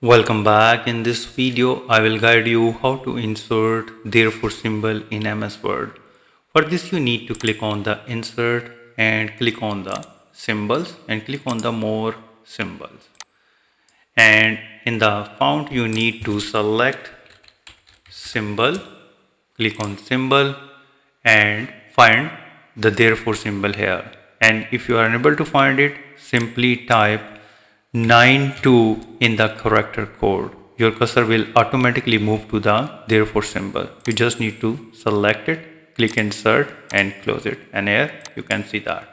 Welcome back. In this video, I will guide you how to insert therefore symbol in MS Word. For this, you need to click on the insert and click on the symbols and click on the more symbols. And in the font, you need to select symbol, click on symbol and find the therefore symbol here. And if you are unable to find it, simply type 92 in the character code. Your cursor will automatically move to the therefore symbol. You just need to select it, click insert and close it. And here you can see that.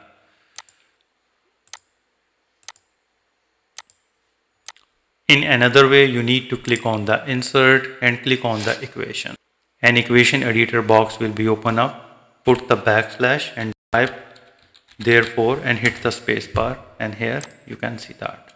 In another way, you need to click on the insert and click on the equation. An equation editor box will be open up. Put the backslash and type therefore and hit the space bar, and here you can see that.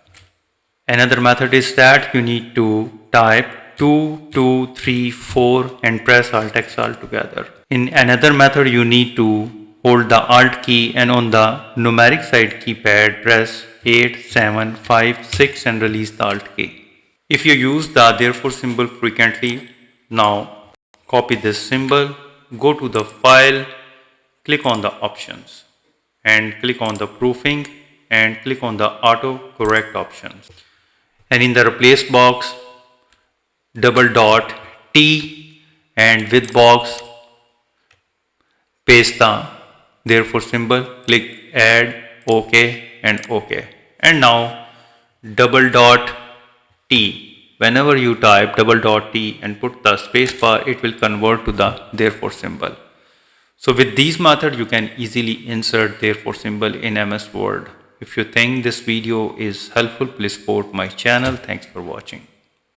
Another method is that you need to type 2, 2, 3, 4 and press Alt X Alt together. In another method, you need to hold the Alt key and on the numeric side keypad press 8, 7, 5, 6 and release the Alt key. If you use the therefore symbol frequently, now copy this symbol, go to the file, click on the options and click on the proofing and click on the auto correct options. And in the replace box, double dot T and with box, paste the therefore symbol, click add, OK and OK. And now double dot T. Whenever you type double dot T and put the space bar, it will convert to the therefore symbol. So with these methods, you can easily insert therefore symbol in MS Word. If you think this video is helpful, please support my channel. Thanks for watching.